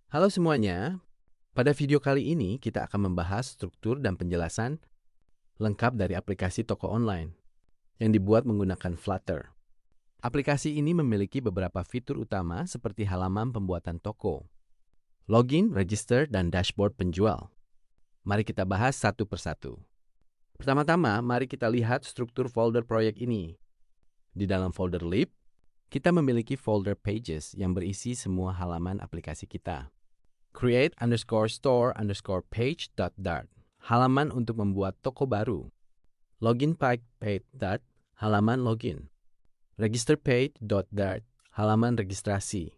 Halo semuanya, pada video kali ini kita akan membahas struktur dan penjelasan lengkap dari aplikasi toko online yang dibuat menggunakan Flutter. Aplikasi ini memiliki beberapa fitur utama seperti halaman pembuatan toko, login, register, dan dashboard penjual. Mari kita bahas satu persatu. Pertama-tama, mari kita lihat struktur folder proyek ini. Di dalam folder lib, kita memiliki folder pages yang berisi semua halaman aplikasi kita. Create_store_page.dart, halaman untuk membuat toko baru. Login page.dart, halaman login. Register page.dart, halaman registrasi.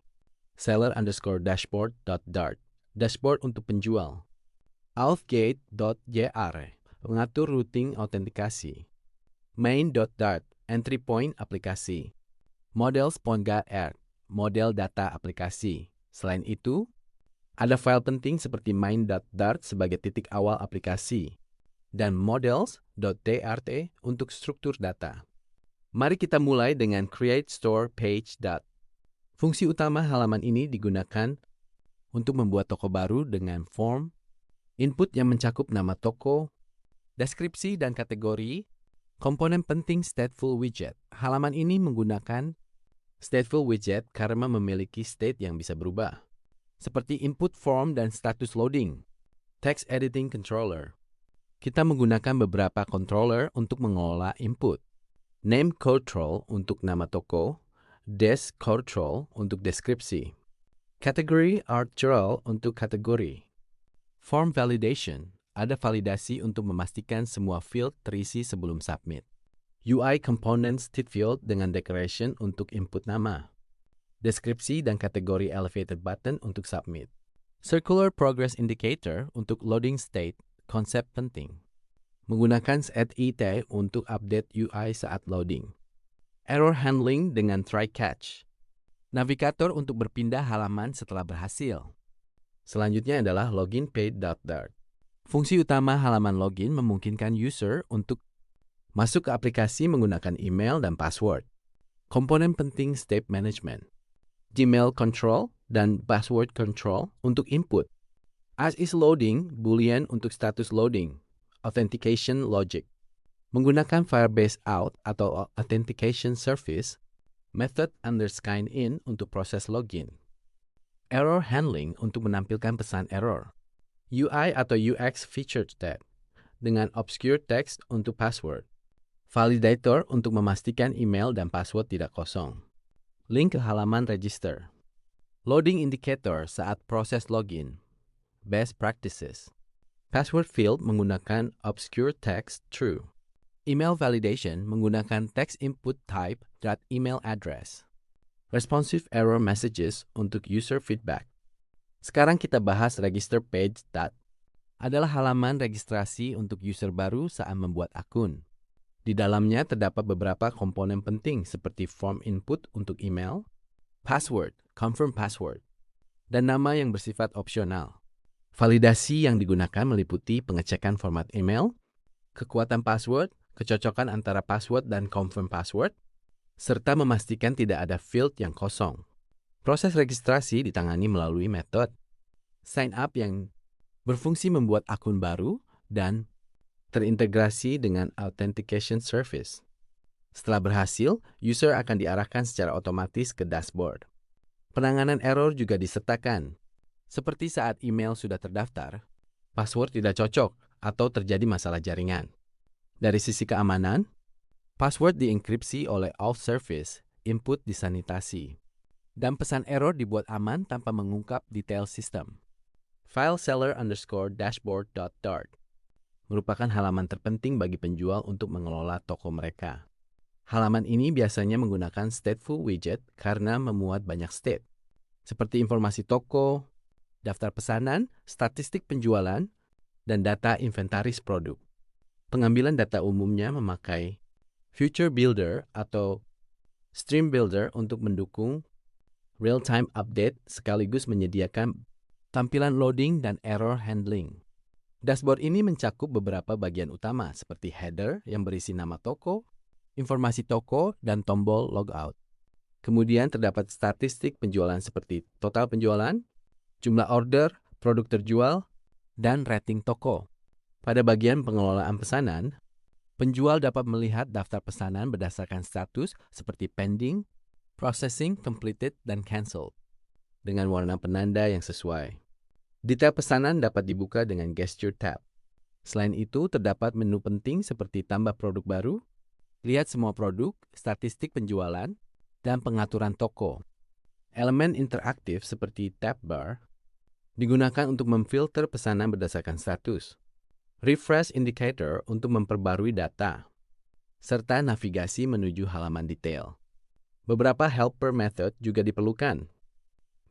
Seller_dashboard.dart, dashboard untuk penjual. Authgate.jr, pengatur routing autentikasi. Main.dart, entry point aplikasi. Models.dart, model data aplikasi. Selain itu, ada file penting seperti main.dart sebagai titik awal aplikasi dan models.dart untuk struktur data. Mari kita mulai dengan create store page. Fungsi utama halaman ini digunakan untuk membuat toko baru dengan form, input yang mencakup nama toko, deskripsi dan kategori, komponen penting stateful widget. Halaman ini menggunakan stateful widget karena memiliki state yang bisa berubah, seperti input form dan status loading. Text editing controller. Kita menggunakan beberapa controller untuk mengelola input. Name control untuk nama toko, desk control untuk deskripsi. Category artwork untuk kategori. Form validation, ada validasi untuk memastikan semua field terisi sebelum submit. UI components state field dengan decoration untuk input nama. Deskripsi dan kategori elevated button untuk submit. Circular progress indicator untuk loading state, konsep penting. Menggunakan set it untuk update UI saat loading. Error handling dengan try catch. Navigator untuk berpindah halaman setelah berhasil. Selanjutnya adalah login page.dart. Fungsi utama halaman login memungkinkan user untuk masuk ke aplikasi menggunakan email dan password. Komponen penting step management. Gmail control dan password control untuk input. As is loading, boolean untuk status loading. Authentication logic. Menggunakan Firebase out atau authentication service, method sign in untuk proses login. Error handling untuk menampilkan pesan error. UI atau UX feature tab dengan obscure text untuk password. Validator untuk memastikan email dan password tidak kosong. Link ke halaman register. Loading indicator saat proses login. Best practices. Password field menggunakan obscure text true. Email validation menggunakan text input type .email address. Responsive error messages untuk user feedback. Sekarang kita bahas register page. Adalah halaman registrasi untuk user baru saat membuat akun. Di dalamnya terdapat beberapa komponen penting seperti form input untuk email, password, confirm password, dan nama yang bersifat opsional. Validasi yang digunakan meliputi pengecekan format email, kekuatan password, kecocokan antara password dan confirm password, serta memastikan tidak ada field yang kosong. Proses registrasi ditangani melalui metode sign up yang berfungsi membuat akun baru dan terintegrasi dengan authentication service. Setelah berhasil, user akan diarahkan secara otomatis ke dashboard. Penanganan error juga disertakan, seperti saat email sudah terdaftar, password tidak cocok, atau terjadi masalah jaringan. Dari sisi keamanan, password dienkripsi oleh auth service, input disanitasi, dan pesan error dibuat aman tanpa mengungkap detail sistem. File seller_dashboard.dart merupakan halaman terpenting bagi penjual untuk mengelola toko mereka. Halaman ini biasanya menggunakan stateful widget karena memuat banyak state, seperti informasi toko, daftar pesanan, statistik penjualan, dan data inventaris produk. Pengambilan data umumnya memakai Future Builder atau Stream Builder untuk mendukung real-time update sekaligus menyediakan tampilan loading dan error handling. Dashboard ini mencakup beberapa bagian utama seperti header yang berisi nama toko, informasi toko, dan tombol logout. Kemudian terdapat statistik penjualan seperti total penjualan, jumlah order, produk terjual, dan rating toko. Pada bagian pengelolaan pesanan, penjual dapat melihat daftar pesanan berdasarkan status seperti pending, processing, completed, dan cancelled dengan warna penanda yang sesuai. Detail pesanan dapat dibuka dengan gesture tab. Selain itu, terdapat menu penting seperti tambah produk baru, lihat semua produk, statistik penjualan, dan pengaturan toko. Elemen interaktif seperti tab bar digunakan untuk memfilter pesanan berdasarkan status, refresh indicator untuk memperbarui data, serta navigasi menuju halaman detail. Beberapa helper method juga diperlukan.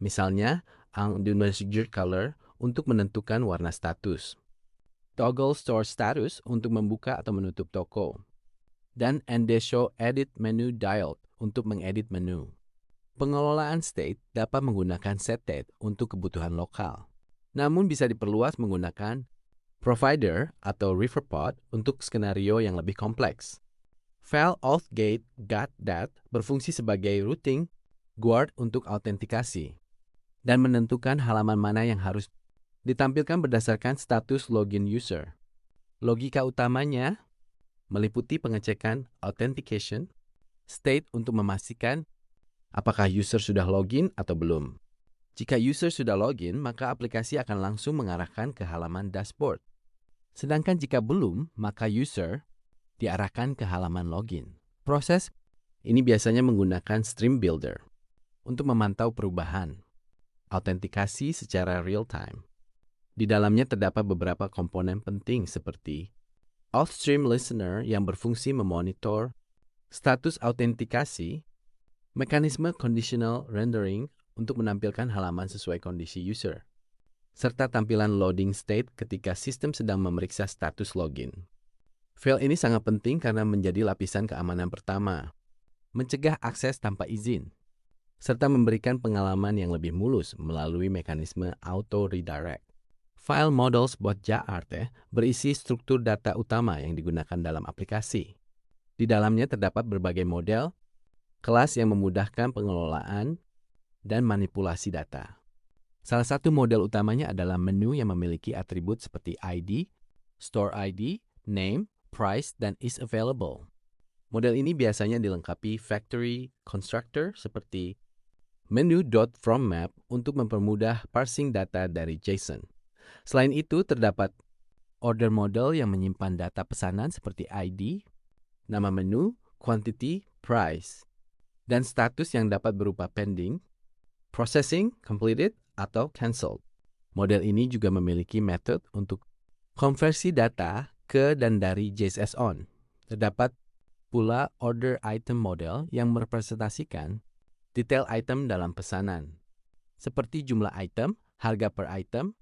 Misalnya, undo-measure color untuk menentukan warna status, toggle store status untuk membuka atau menutup toko, dan Show Edit Menu Dialog untuk mengedit menu. Pengelolaan state dapat menggunakan setDate untuk kebutuhan lokal, namun bisa diperluas menggunakan provider atau riverpod untuk skenario yang lebih kompleks. File authgate .dat berfungsi sebagai routing guard untuk autentikasi dan menentukan halaman mana yang harus ditampilkan berdasarkan status login user. Logika utamanya meliputi pengecekan authentication, state untuk memastikan apakah user sudah login atau belum. Jika user sudah login, maka aplikasi akan langsung mengarahkan ke halaman dashboard. Sedangkan jika belum, maka user diarahkan ke halaman login. Proses ini biasanya menggunakan Stream Builder untuk memantau perubahan, autentikasi secara real-time. Di dalamnya terdapat beberapa komponen penting seperti Auth-Stream Listener yang berfungsi memonitor status autentikasi, mekanisme conditional rendering untuk menampilkan halaman sesuai kondisi user, serta tampilan loading state ketika sistem sedang memeriksa status login. File ini sangat penting karena menjadi lapisan keamanan pertama, mencegah akses tanpa izin, serta memberikan pengalaman yang lebih mulus melalui mekanisme auto-redirect. File models.jar berisi struktur data utama yang digunakan dalam aplikasi. Di dalamnya terdapat berbagai model, kelas yang memudahkan pengelolaan dan manipulasi data. Salah satu model utamanya adalah menu yang memiliki atribut seperti ID, store ID, name, price, dan is available. Model ini biasanya dilengkapi factory constructor seperti menu.fromMap untuk mempermudah parsing data dari JSON. Selain itu, terdapat order model yang menyimpan data pesanan seperti ID, nama menu, quantity, price, dan status yang dapat berupa pending, processing, completed, atau cancelled. Model ini juga memiliki metode untuk konversi data ke dan dari JSON. Terdapat pula order item model yang merepresentasikan detail item dalam pesanan, seperti jumlah item, harga per item,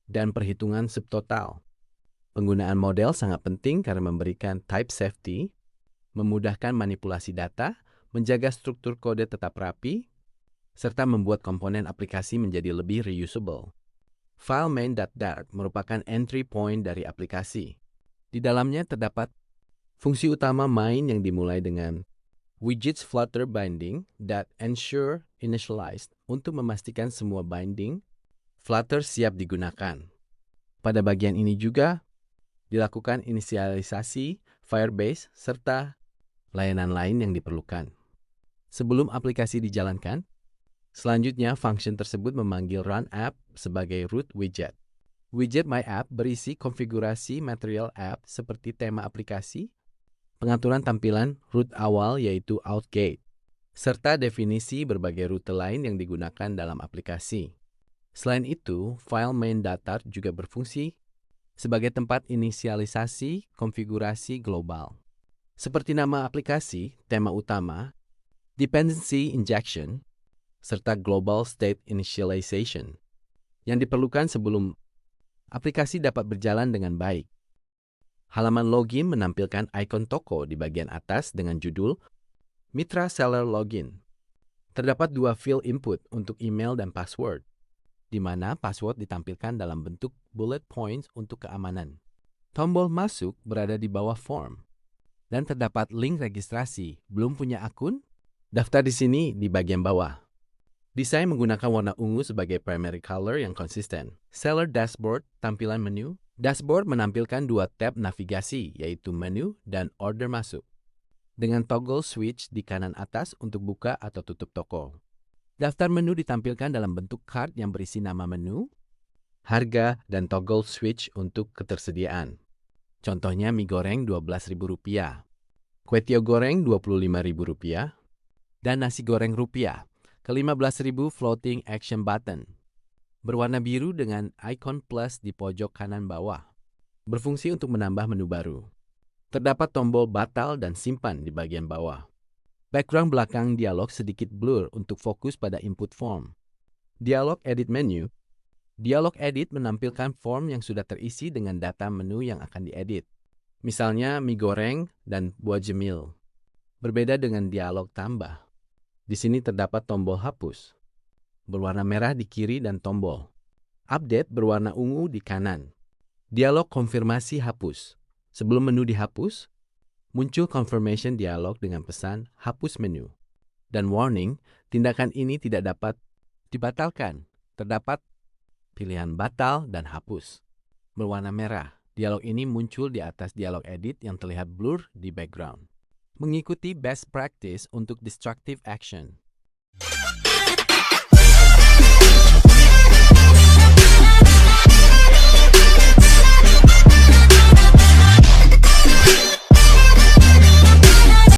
dan perhitungan subtotal. Penggunaan model sangat penting karena memberikan type safety, memudahkan manipulasi data, menjaga struktur kode tetap rapi, serta membuat komponen aplikasi menjadi lebih reusable. File main.dart merupakan entry point dari aplikasi. Di dalamnya terdapat fungsi utama main yang dimulai dengan widgets Flutter binding that ensure initialized untuk memastikan semua binding Flutter siap digunakan. Pada bagian ini juga dilakukan inisialisasi Firebase serta layanan lain yang diperlukan. Sebelum aplikasi dijalankan, selanjutnya function tersebut memanggil run app sebagai root widget. Widget My App berisi konfigurasi material app seperti tema aplikasi, pengaturan tampilan root awal yaitu outgate, serta definisi berbagai rute lain yang digunakan dalam aplikasi. Selain itu, file main.dart juga berfungsi sebagai tempat inisialisasi konfigurasi global. Seperti nama aplikasi, tema utama, dependency injection, serta global state initialization yang diperlukan sebelum aplikasi dapat berjalan dengan baik. Halaman login menampilkan ikon toko di bagian atas dengan judul Mitra Seller Login. Terdapat dua field input untuk email dan password, di mana password ditampilkan dalam bentuk bullet points untuk keamanan. Tombol masuk berada di bawah form, dan terdapat link registrasi. Belum punya akun? Daftar di sini di bagian bawah. Desain menggunakan warna ungu sebagai primary color yang konsisten. Seller dashboard, tampilan menu. Dashboard menampilkan dua tab navigasi, yaitu menu dan order masuk, dengan toggle switch di kanan atas untuk buka atau tutup toko. Daftar menu ditampilkan dalam bentuk card yang berisi nama menu, harga, dan toggle switch untuk ketersediaan. Contohnya mie goreng Rp12.000, kue tiaw goreng Rp25.000, dan nasi goreng rupiah ke-15.000 floating action button. Berwarna biru dengan ikon plus di pojok kanan bawah. Berfungsi untuk menambah menu baru. Terdapat tombol batal dan simpan di bagian bawah. Background belakang dialog sedikit blur untuk fokus pada input form. Dialog edit menu. Dialog edit menampilkan form yang sudah terisi dengan data menu yang akan diedit. Misalnya mie goreng dan buah jemil. Berbeda dengan dialog tambah. Di sini terdapat tombol hapus, berwarna merah di kiri dan tombol update berwarna ungu di kanan. Dialog konfirmasi hapus. Sebelum menu dihapus, muncul confirmation dialog dengan pesan hapus menu. Dan warning, tindakan ini tidak dapat dibatalkan. Terdapat pilihan batal dan hapus. Berwarna merah. Dialog ini muncul di atas dialog edit yang terlihat blur di background. Mengikuti best practice untuk destructive action.